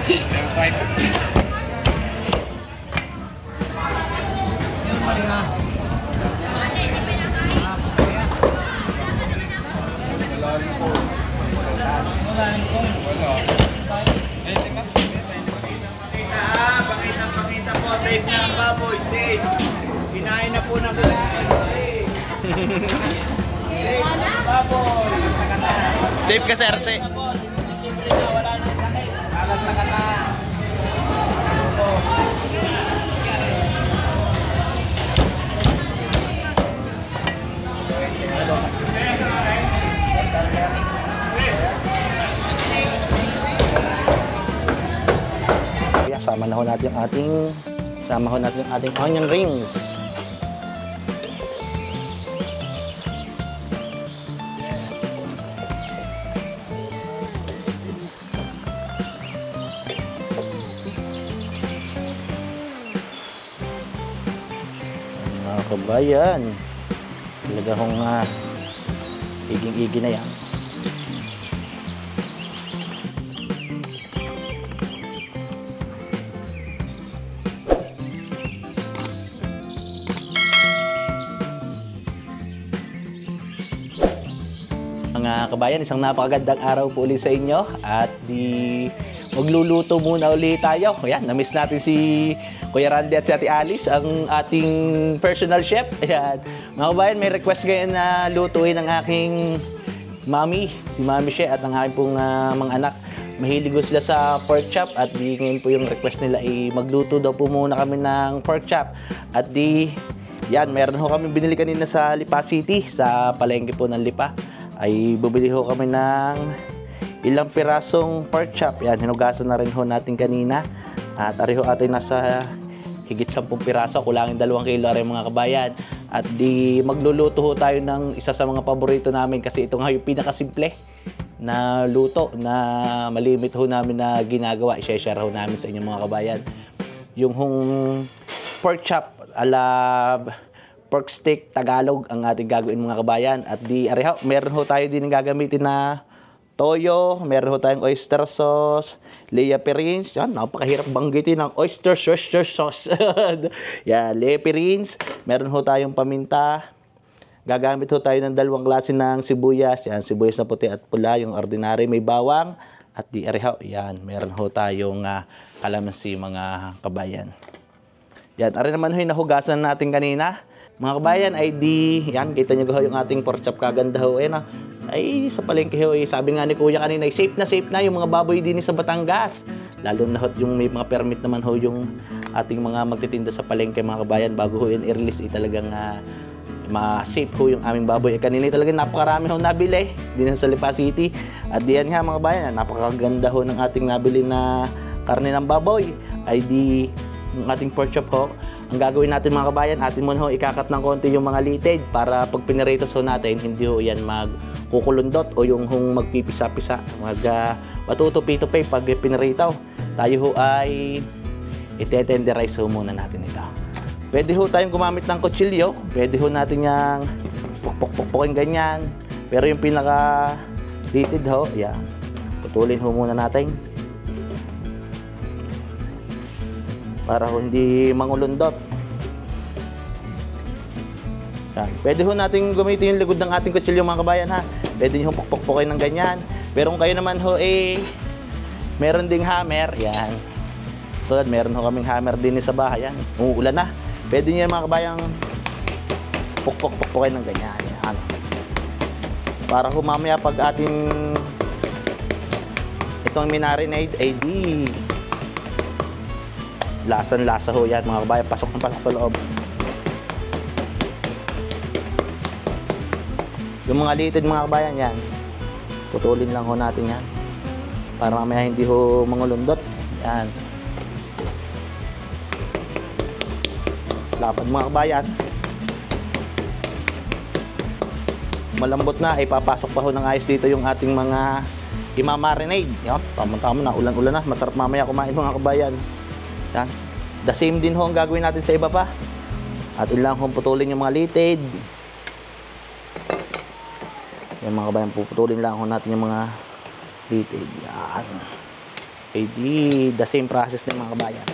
Pakita po, safe na ang baboy, safe. Kinain na po ng safe. Safe na ang baboy. Safe ka, sir. Safe. Wala nang sakit. Alam na ka na. Sama na ho natin yung ating onion rings. Mga kabayan, talaga hong iging-igi na yan. Mga kabayan, isang napakagandang araw po ulit sa inyo at magluluto muna ulit tayo. Ayan, na-miss natin si Kuya Randy at si Ate Alice, ang ating personal chef. Ayan. Mga kabayan, may request ngayon na lutuin ng aking mami, si Mami She at ang aking pong mga anak. Mahilig sila sa pork chop at ngayon po yung request nila ay magluto daw po muna kami ng pork chop. At yan, meron ho kami binili kanina sa Lipa City, sa palengke po ng Lipa. Ay bubili ho kami ng ilang pirasong pork chop. Yan, hinugasan na rin ho natin kanina. At ari ho atin nasa higit 10 piraso, kulangin 2 kilo ari mga kabayan. At magluluto ho tayo ng isa sa mga paborito namin kasi ito nga yung pinakasimple na luto na malimit ho namin na ginagawa. I-share ho namin sa inyo mga kabayan. Yung pork chop ala pork steak Tagalog ang ating gagawin mga kabayan. At meron ho tayo din gagamitin na toyo, meron ho tayong oyster sauce, Lea Perrins. Yan, napakahirap banggitin ng oyster sauce. Yan, Lea Perrins. Meron ho tayong paminta. Gagamit ho tayo ng 2 klase ng sibuyas. Yan, sibuyas na puti at pula, yung ordinary may bawang. At yan, meron ho tayong kalamansi mga kabayan. Yan, naman ho yung nahugasan natin kanina. Mga kabayan, yan, kita nyo ho yung ating pork chop, kaganda ho. Ay, sa palengke ho, sabi nga ni Kuya kanina, safe na yung mga baboy din sa Batangas. Lalo na ho, yung may mga permit naman ho yung ating mga magtitinda sa palengke mga kabayan, bago ho yun i-release, talagang ma-safe ho yung aming baboy. Kanina talagang napakarami ho nabili din sa Lipa City. At diyan nga mga kabayan, napakaganda ho ng ating nabili na karne ng baboy. Yung ating pork chop ho. Ang gagawin natin mga kabayan, atin muna ho ikakat ng konti yung mga litid para pag piniritos ho natin, hindi ho yan magkukulundot o yung magpipisa-pisa, matutupi-tupi pag piniritaw. Tayo ho ay itetenderize ho muna natin ito. Pwede ho tayong gumamit ng kutsilyo, pwede ho natin yung pukpukin ganyan. Pero yung pinaka-litid ho, yan, putulin ho muna natin. Para ho hindi mangulundot. Yan. Pwede ho natin gamitin yung ligod ng ating kutsilyo mga kabayan ha. Pwede nyo pukpukin ng ganyan. Pero kung kayo naman ho meron ding hammer. Yan. Tulad meron ho kaming hammer din sa bahay. Yan. Umuulan na. Pwede nyo mga kabayang pukpukin ng ganyan. Yan. Para ho mamaya pag ating itong minarinade ay lasan-lasa ho yan mga kabayan. Pasok ng pasok sa loob. Yung mga litid mga kabayan yan, putulin lang ho natin yan. Para mamaya hindi ho mangulundot. Yan. Lapad mga kabayan. Malambot na, ipapasok pa ho ng ayos dito yung ating mga imamarinade. Yan, tama-tama na, ulan-ulan na. Masarap mamaya kumain mga kabayan. Yan. The same din ho ang gagawin natin sa iba pa. At ilang ho putulin yung mga litid. Yan mga kabayan, puputulin lang ho natin yung mga litid. Yan. Eh di, the same process ng mga kabayan.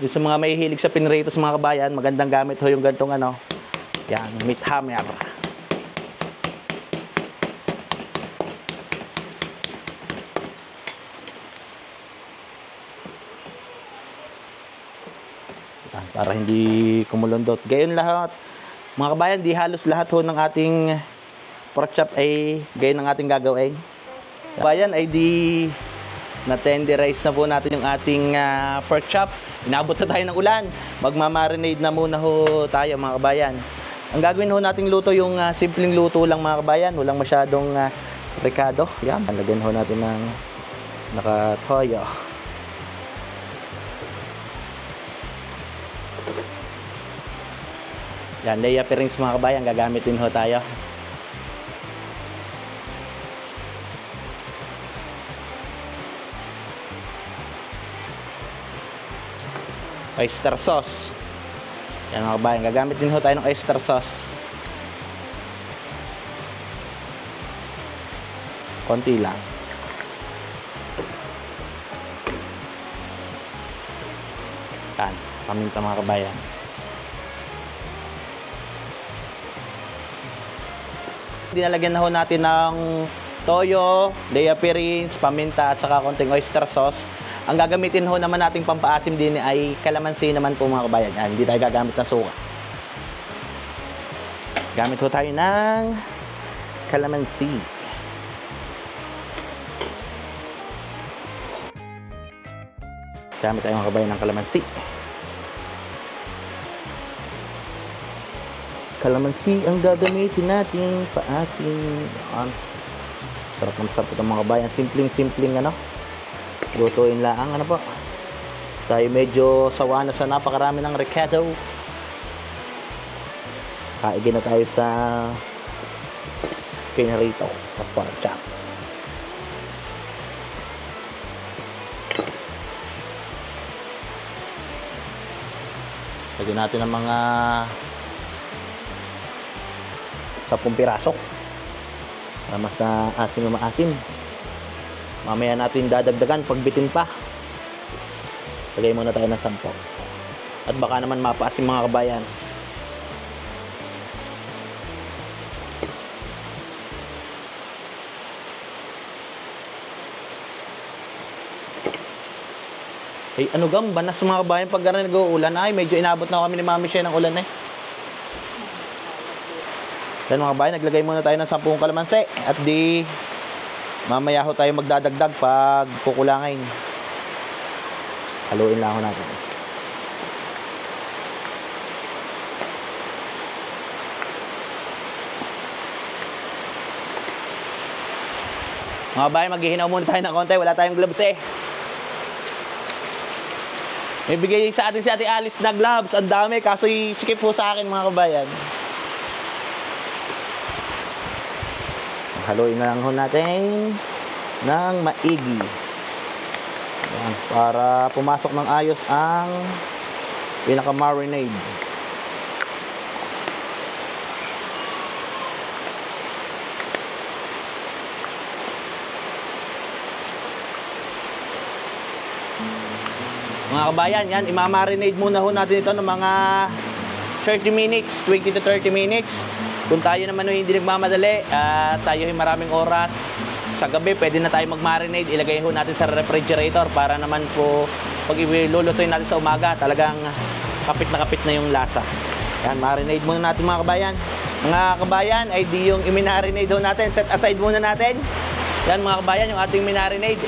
Yung sa mga mahihilig sa pinritos mga kabayan, magandang gamit ho yung gantong ano. Yan, meat hammer. Yan, para hindi kumulundot. Gayon lahat. Mga kabayan, di halos lahat ho ng ating pork chop ay gayon ang ating gagawin. Kabayan ay di na-tenderize na po natin yung ating pork chop. Inabot na tayo ng ulan. Magmamarinade na muna ho tayo mga kabayan. Ang gagawin ho nating luto yung simpleng luto lang mga kabayan. Walang masyadong rekado. Yan, lagyan ho natin ng nakatoyo. Yan, leya pairings mga kabayan. Gagamit din ho tayo. Oyster sauce. Yan mga kabayan, gagamit din ho tayo ng oyster sauce. Konti lang. Yan, paminta mga kabayan. Dinalagyan na ho natin ng toyo, leya pairings, paminta at saka konting oyster sauce. Ang gagamitin ho naman nating pampaasim din ay kalamansi naman po mga kabayan. Yan, hindi tayo gagamit ng suka. Gamit ho tayo ng kalamansi. Gamit tayo mga kabayan ng kalamansi. Kalamansi ang gagamitin natin paasim. Yan. Sarap ng sarap itong mga kabayan. Simpleng-simpleng ano. Lutuin lang, ano po. Tayo medyo sawa na sa napakarami ng recado. Kaigin na tayo sa pinarito at pork chop. Lagyan natin ng mga 10 piraso para mas asim na maasim. Mamaya natin dadagdagan pagbitin pa. Lagay muna tayo ng 10. At baka naman mapaasim mga kabayan. Ay, ano gam, banas mga kabayan pag nag-uulan. Ay, medyo inabot na kami ni Mami Shea ng ulan eh. Then mga kabayan, naglagay muna tayo ng 10 kalamansi. At di mamaya ho tayo magdadagdag pag kukulangin. Haluin lang ho natin. Mga kabayan, maghihinaw muna tayo ng konti. Wala tayong gloves eh. May bigay sa atin si Ate Alice na gloves. Ang dami, kaso isikip po sa akin mga kabayan. Haluin na lang ho natin ng maigi. Yan, para pumasok ng ayos ang pinaka-marinade. Mga kabayan, yan, imamarinade muna ho natin ito ng mga 30 minutes, 20 to 30 minutes. Kung tayo naman hindi nagmamadali at tayo ay maraming oras, sa gabi pwede na tayo mag-marinade. Ilagay ho natin sa refrigerator para naman po pag ilulutuin natin sa umaga, talagang kapit na yung lasa. Yan, marinade muna natin mga kabayan. Mga kabayan, ay di yung i-marinade ho natin, set aside muna natin. Yan mga kabayan, yung ating marinade,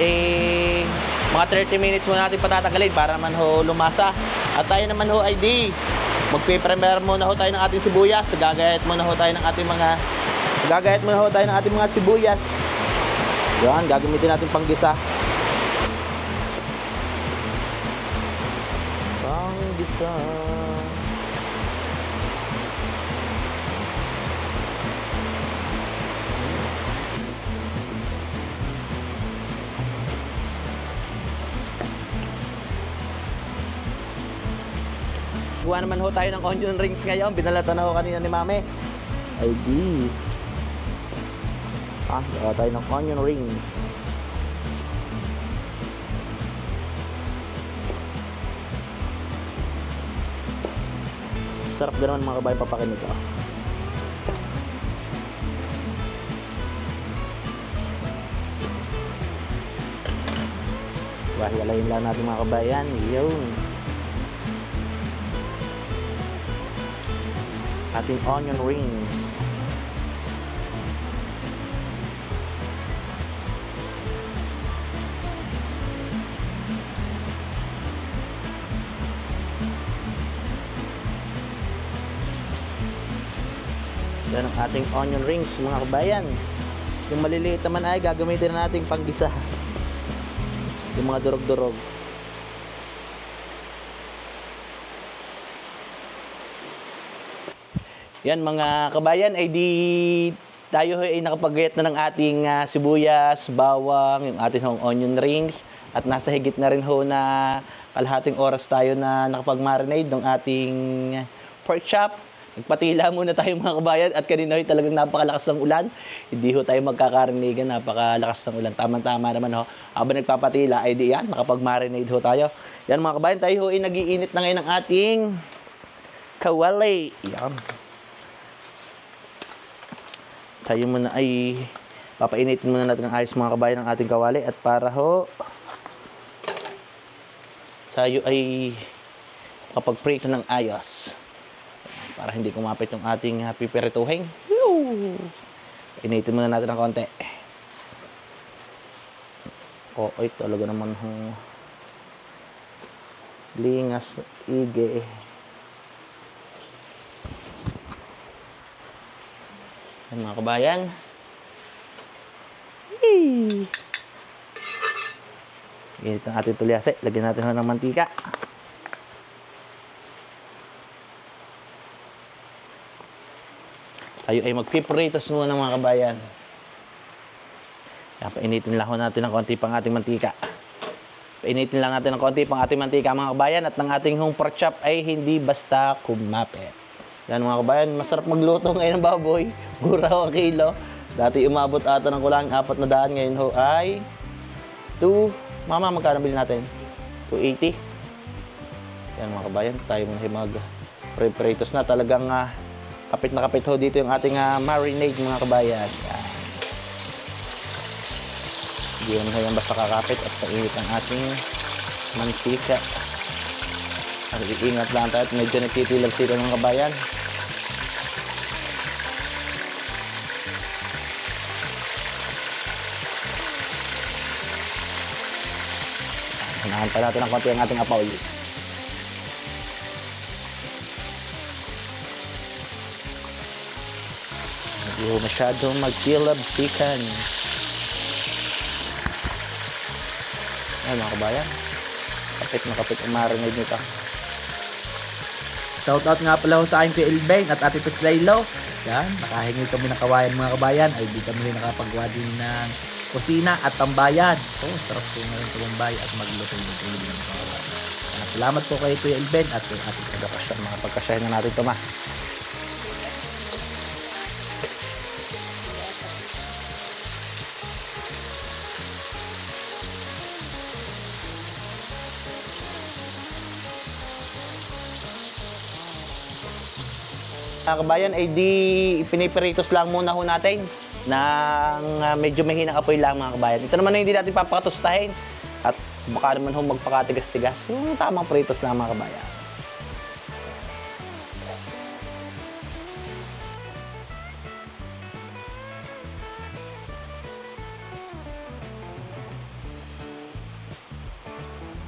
mga 30 minutes muna natin patatagalin para naman ho lumasa. At tayo naman ho ay di magpe-prepare muna ho tayo ng ating sibuyas. Gagayat muna ho tayo ng ating mga sibuyas. Yan, gagamitin natin panggisa. Panggisa. Kuha naman ho tayo ng onion rings ngayon. Binalatan na ho kanina ni Mami. ID. Gawa tayo ng onion rings. Sarap din naman mga kabayan papakin nito. Hiwalayin lang natin mga kabayan. Yun. Ating onion rings. Yan ang ating onion rings mga kabayan. Yung maliliit naman ay gagamitin na natin panggisa. Yung mga durog-durog. Yan mga kabayan, ay di tayo ay nakapag-get na ng ating sibuyas, bawang, yung ating onion rings, at nasa higit na rin ho na kalahating oras tayo na nakapag-marinate ng ating pork chop. Nagpatila muna tayo mga kabayan at kanina talagang napakalakas ng ulan. Hindi ho tayo magkakarinigan, napakalakas ng ulan. Tama-tama naman ho. Habang nagpapatila ay di yan, nakapag-marinate ho tayo. Yan mga kabayan, tayo ho ay nag-iinit na ngayon ng ating kawali. Yan. Tayo muna ay papainitin muna natin ng ayos mga kabayan ng ating kawali at para ho tayo ay kapag-prito ng ayos. Para hindi kumapit yung ating pipirituhin. Initin muna natin ng konti. Ay, talaga naman hong lingas, ige. Yan mga kabayan. Init ang ating tulyase. Lagyan natin ng mantika. Tayo ay magpipritos muna mga kabayan. Painitin lang natin ng konti pang ating mantika. Painitin lang natin ng konti pang ating mantika mga kabayan. At ng ating hong pork chop ay hindi basta kumapit. Yan mga kabayan, masarap magluto ngayon ng baboy. Gura o kilo. Dati umabot ata ng kulang 400. Ngayon ho ay Mama, magkano bilhin natin? 280. Yan mga kabayan, tayo muna mag-pritos na talagang kapit na kapit ho dito yung ating marinade mga kabayan. Yan. Hindi naman yan basta kakapit at painit ang ating mantika. At iingat lang tayo at medyo nagtitilag sila mga kabayan. Hanahan pa natin ng konti ang ating apoy. Hindi ho masyadong magkilabsikan. Ay mga kabayan, kapit na kapit ang marinade nito. Shoutout nga pala ho sa aking Kuya Elbeng at Ate Laylo. Yan, nakahingi kami ng kawayan mga kabayan. Ay di kami nakapagawa din ng kusina at tambayan. Sarap po ngayon tumambay at magluto ng tulog ng mga kabayan. Salamat po kay Kuya Elbeng at kay ating pagkakasya. Mga pagkasyahin na natin ito ma. Mga kabayan, ay di pinipiritos lang muna ho natin ng medyo mahinang apoy lang mga kabayan. Ito naman ay hindi natin papakatustahin at baka naman ho magpakatigas-tigas. Yung tamang pritos lang mga kabayan.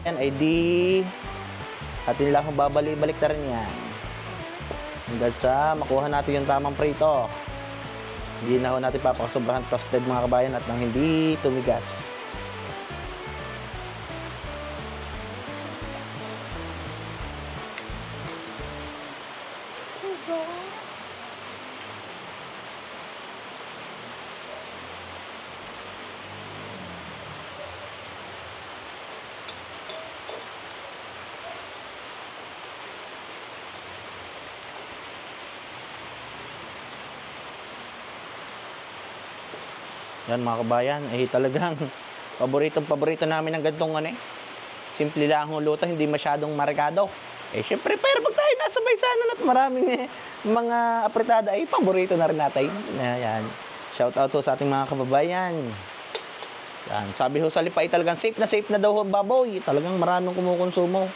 Yan ay di atin lang babalik-balik na rin yan. Hanggang sa makuha natin yung tamang prito. Hindi na ho natin papakasobrahan toasted mga kabayan at nang hindi tumigas. Yan mga kabayan, talagang paborito namin ng ganitong simple lang ang luto, hindi masyadong marikado. Syempre, pero pag tayo nasa baysanan at maraming mga apritada, paborito na rin natin. Yan. Shout out to sa ating mga kababayan. Yan. Sabi ho sa Lipa talagang safe na daw ang baboy. Talagang maraming kumukonsumo.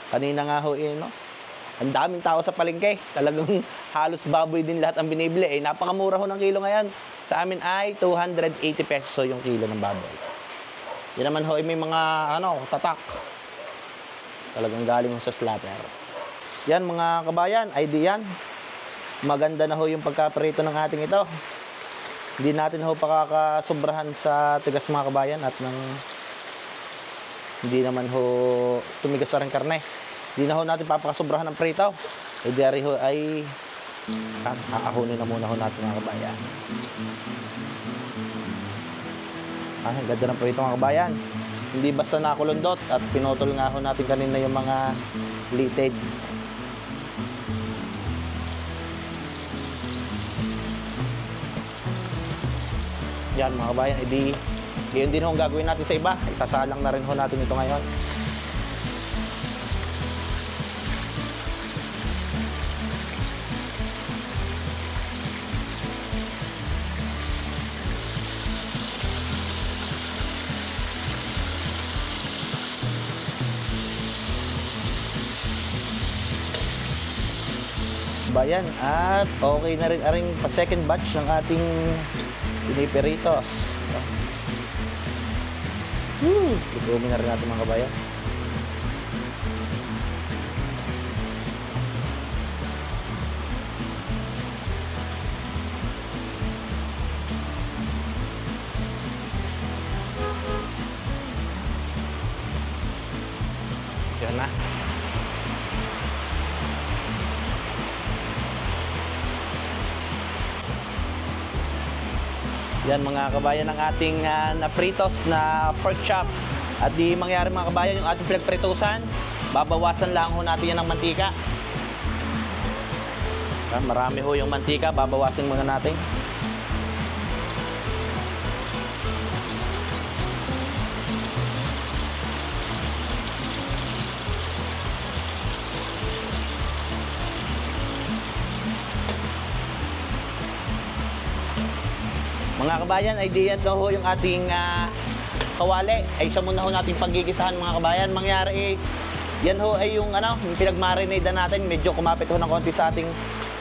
Kanina nga ho, no? Ang daming tao sa palengke. Talagang halos baboy din lahat ang binibili. Napakamura ho ng kilo ngayon. Sa amin ay 280 pesos yung kilo ng baboy. Yan naman ho, may mga tatak. Talagang galing sa slaughter. Yan mga kabayan, diyan. Maganda na ho yung pagkaprito ng ating ito. Hindi natin ho pakakasobrahan sa tigas mga kabayan at hindi naman ho tumigas sa rin karne. Hindi na ho natin papakasobrahan ng prito. Diyan ho ay kakahunin na muna ho natin mga kabayan. Ang ganda ng prito mga kabayan. Hindi basta nakulundot at pinotol nga ho natin kanina yung mga litid. Yan mga kabayan, yun din ho ang gagawin natin sa iba. Isasalang na rin ho natin ito ngayon. Bayan at okay na rin aring pa second batch ng ating piniperitos. Itumin na rin natin mga kabayan. Yan na. Yan mga kabayan ang ating na-fritos na pork chop. At di mangyari mga kabayan yung ating pinagpritusan, babawasan lang ho natin yan ng mantika. Marami ho yung mantika, babawasin muna natin. Mga kabayan, diyan na ho yung ating kawali. Siya muna ho natin paggigisahan mga kabayan. Mangyari yan ho ay yung yung pinagmarinade natin. Medyo kumapit ho ng konti sa ating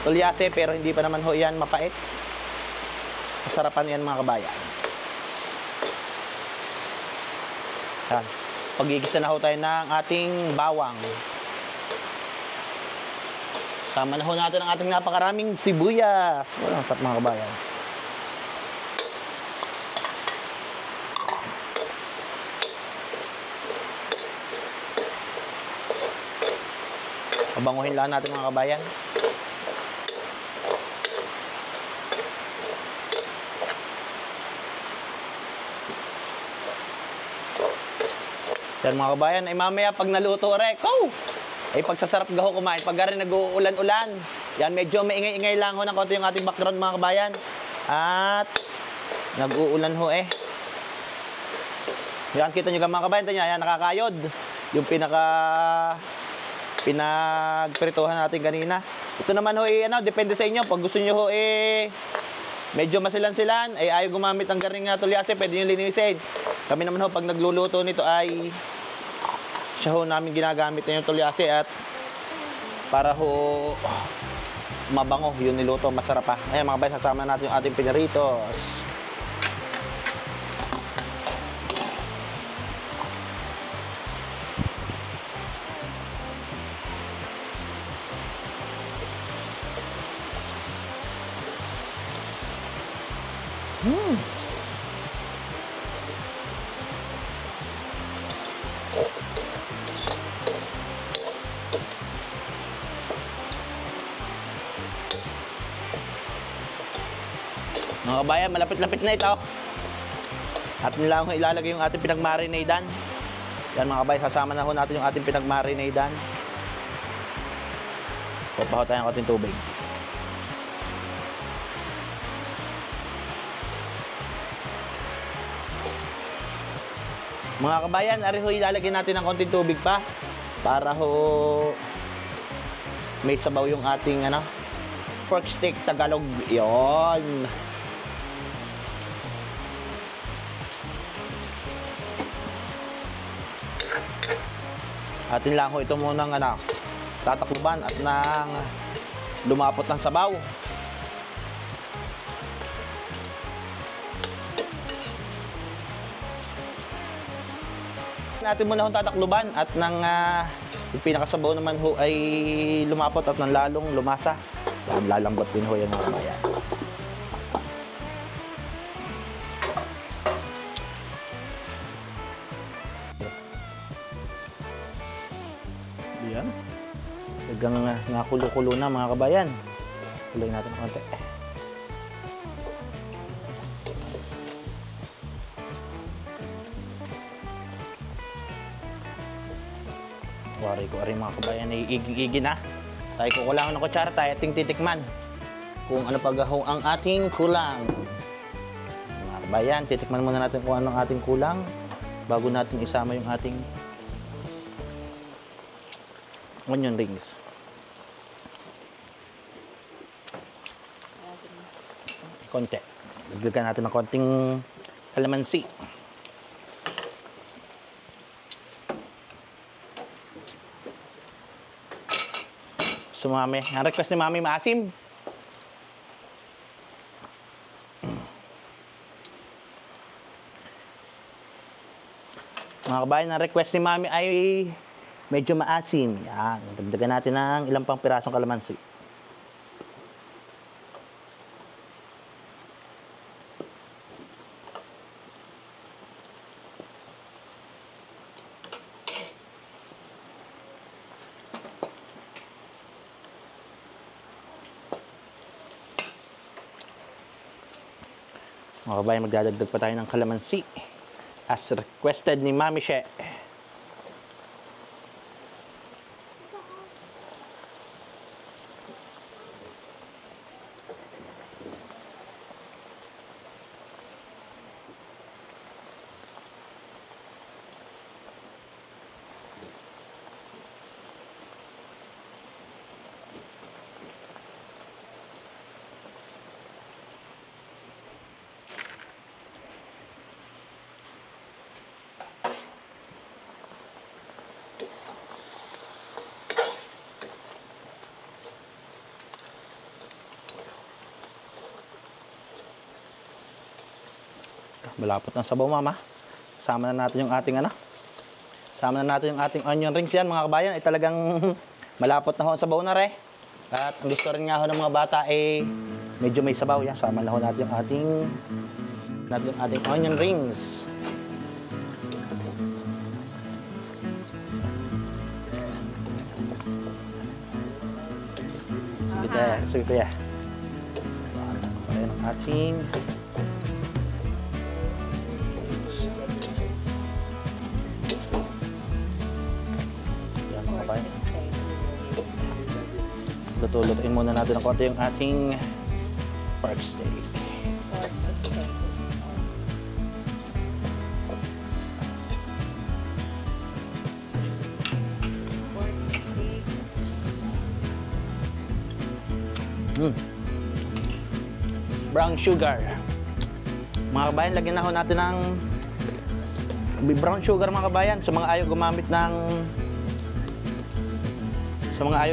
tulyase pero hindi pa naman ho yan mapait. Masarapan yan mga kabayan. Yan. Pagigisa na ho tayo ng ating bawang. Sama na ho natin ang ating napakaraming sibuyas. Walang sap mga kabayan. Pabanguhin lang natin mga kabayan. Yan mga kabayan, mamaya pag naluto pagsasarap gaho kumain. Pag rin nag-uulan-ulan, yan medyo maingay-ingay lang ho ng konti yung ating background mga kabayan. At nag-uulan ho Yan, kita nyo mga kabayan, yan nakakayod. Yung pinagprituhan natin kanina. Ito naman ho depende sa inyo. Pag gusto niyo ho medyo masilan-silan, ayaw gumamit ng garing tulyase, pwede niyo linisin. Kami naman ho pag nagluluto nito siya ho namin ginagamit na yung tulyase at para ho mabango yung niluto, masarap pa. Ayan mga kabayan, sasama natin yung ating pinaritos. Mga kabayan, malapit-lapit na ito. At nilang ilalagay yung ating pinagmarinadan. Yan mga kabayan, sasama na ho natin yung ating pinagmarinadan. Pupaho tayo ng ating tubig. Mga kabayan, ari ho, ilalagyan natin ng konting tubig pa para ho may sabaw yung ating pork steak Tagalog. Yon. Atin lang ho ito munang tatakluban at nang lumapot ng sabaw. Natin muna hong tatakluban at nang yung pinakasabaw naman ho ay lumapot at nang lalong lumasa. Lalambot din ho yan mga kabayan. Yan. Hanggang nakulo-kulo na mga kabayan. Kuloy natin ng konti. Wari ko rin mga kabayan, iiging-igi na. Tayo kukulangan ng kutsara, tayo ating titikman kung ano pagahong ang ating kulang. Mga kabayan, titikman muna natin kung ano ang ating kulang bago natin isama yung ating onion rings. Konti. Dagdagan natin ng konting kalamansi. So, mami, ang request ni mami maasim. Mga kabayan, ang request ni mami ay medyo maasim. Yan. Dagdagan natin ng ilang pang pirasong kalamansi. Mga kabayan, magdadagdag pa tayo ng kalamansi as requested ni Mami She. Malapot ng sabaw, mama. Sama na natin yung ating Sama na natin yung ating onion rings yan, mga kabayan. Ay talagang malapot na ho ang sabaw na re. At ang gusto rin nga ho ng mga bata ay medyo may sabaw yan. Sama na ho natin yung ating onion rings. Sige kuya. Ayan ang ating Lutuin muna natin ng konti yung ating pork steak. Brown sugar. Mga kabayan, lagyan na ho natin ng brown sugar, mga kabayan. Sa mga ayaw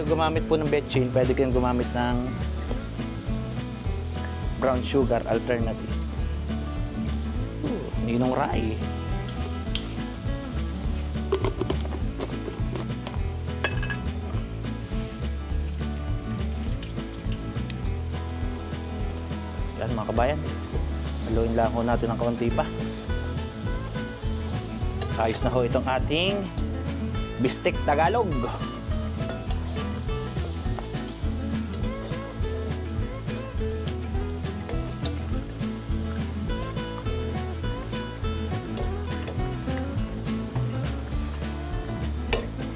gumamit po ng betchin, pwede kayong gumamit ng brown sugar alternative. Ninong rai. Yan mga kabayan, haluin lang ho natin ng kaunti pa. Ayos na ho itong ating bistek Tagalog.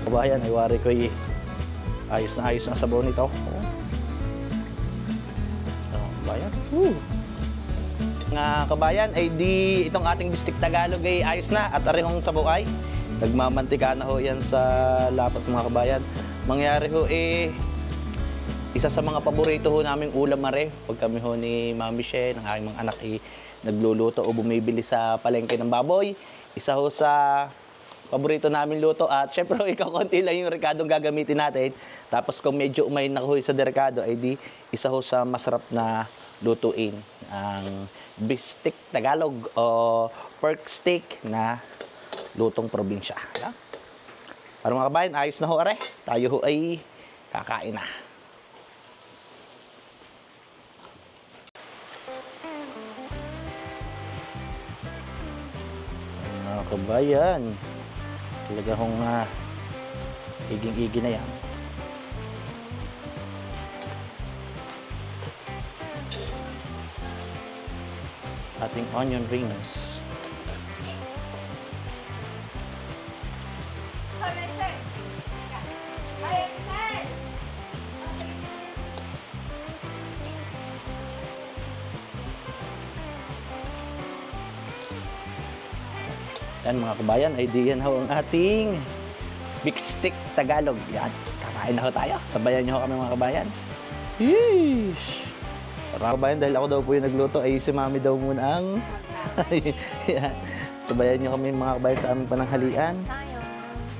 Kabayan, ay wari ko ayos na sabaw nito. Kabayan. Mga kabayan, ay di itong ating bistik Tagalog ay ayos na at arehong sabaw ay nagmamantika na ho yan sa lapat mga kabayan. Mangyari ho isa sa mga paborito ho naming ulam mare pag kami ho ni Mami She, ng aking mga anak nagluluto o bumibili sa palengke ng baboy. Isa ho sa paborito namin luto at syempre ikaw konti lang yung rekadong gagamitin natin. Tapos kung medyo umay na ho sa rekado ay di isa ho sa masarap na lutuin ang bistik Tagalog o pork steak na lutong probinsya. Para mga kabayan, ayos na ho are. Tayo ho ay kakain na. Mga kabayan, talaga hong iging-igi na yan. Ating onion rings. Yan mga kabayan, ay diyan ho ang ating bistik Tagalog. Yan, kakain na ho tayo. Sabayan niyo ho kami mga kabayan. Yeesh! Mga kabayan, dahil ako daw po yung nagluto, ay si Mami daw muna ang... Yan. Sabayan niyo kami mga kabayan sa aming pananghalian.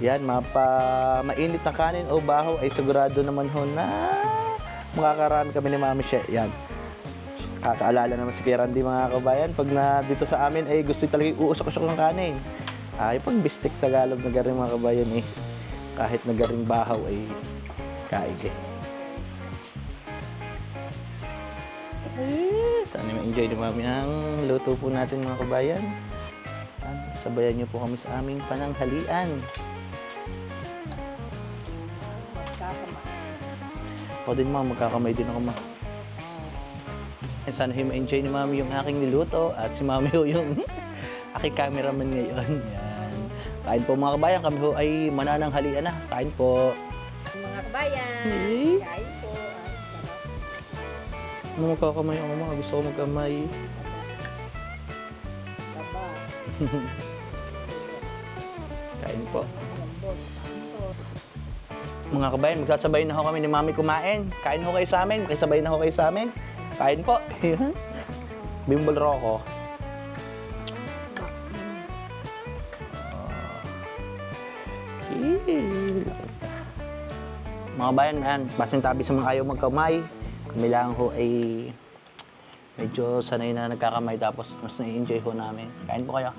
Yan, mainit na kanin o bahaw ay sigurado naman ho na makakarami kami ni Mami She. Yan. Kakaalala naman si Kuya Randy mga kabayan, pag na dito sa amin ay gusto talaga uusok-usok ng kanin. Ay pag bistik Tagalog na garing mga kabayan kahit na garing bahaw ay kaig sana ma-enjoy ni Mami ang luto po natin mga kabayan. Sabayan niyo po kami sa aming pananghalian. Ako din magkakamay din ako sana ma-enjoy ni Mami yung aking niluto at si Mami ho yung aking cameraman ngayon. Yan. Kain po mga kabayan, kami ho ay manananghalian na. Kain po. Mga kabayan, kain po. Magkakamay ako mga, gusto ko magkamay. Baba. Kain po. Mga kabayan, magsasabay na ho kami ni Mami kumain. Kain ho kayo sa amin, makisabay na ho kayo sa amin. Kain po. Bimbol Rocco. Mga bayan, pasintabi sa mga ayaw magkamay. Kami lang ho ay medyo sanay na nagkakamay tapos mas na-enjoy ho namin. Kain po kayo.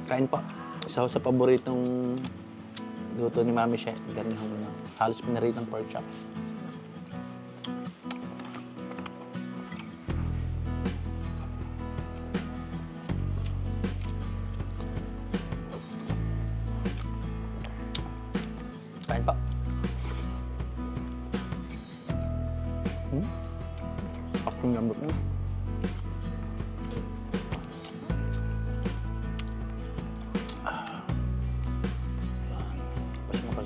Kain po. Isa ho sa paboritong luto ni Mami She. Ganun ho halos pinaritang pork chop. Kain po. Aking lambot mo.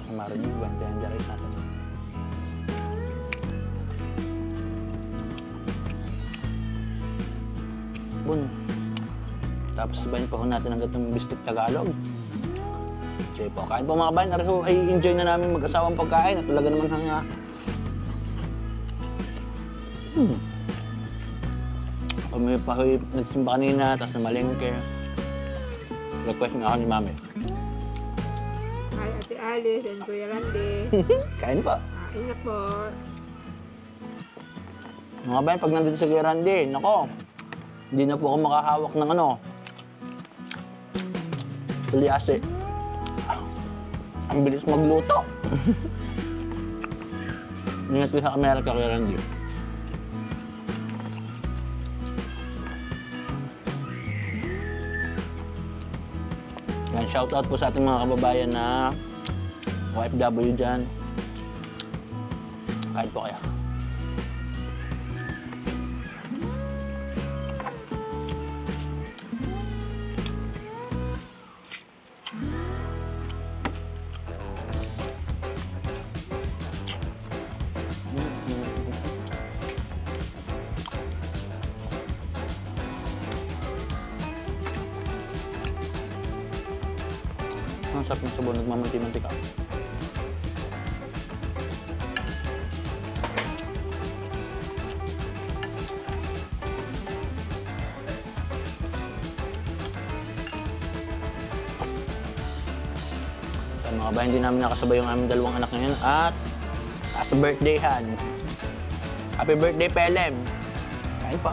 Kemarin juga dan dari sana. Bun. Tapos sabayin pa ho natin ang gatong bistik Tagalog. Sige po, kain po mga kabayan. Ay enjoy na namin mag-asawang pagkain at talaga naman hanga. Kami pa ho nagsimba kanina, tapos namalengke. Request nga ako ni Mami. Hi, Ate Alice and Kuya Randy. Kain po. Kain na po. Mga bayan, pag nandito si Kuya Randy, nako, hindi na po ako makahawak ng tuliase. Ang bilis magluto. Ingat ko sa camera ka, Kuya Randy. Yan, shoutout po sa ating mga kababayan na OFW dyan. Kain po kaya. Ang sarap ng sabaw, nagmamanti-mantika. So, mga kabayan, hindi namin nakasabay yung aming dalawang anak ngayon at sa birthdayhan. Happy birthday, Pelem! Kain pa.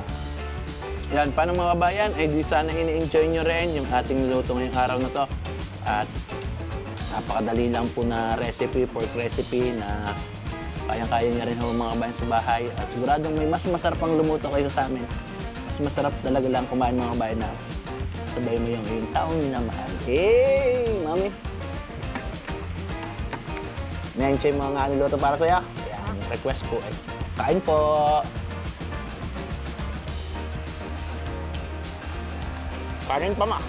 Yan, paano mga kabayan, ay di sana ini-enjoy nyo rin yung ating niluto ngayong araw na to. At napakadali lang po na recipe, pork recipe na kayang-kaya nyo rin mga kabayan sa bahay. At siguradong may mas masarap pang lumuto kaysa sa amin. Mas masarap talaga lang kumain mga kabayan na sabay mo yung iyong taong minamahal. Hey, mami! Na-enjoy mo ang niluto para sa'yo? Yan, request po ay kain po! Kanin pa ma.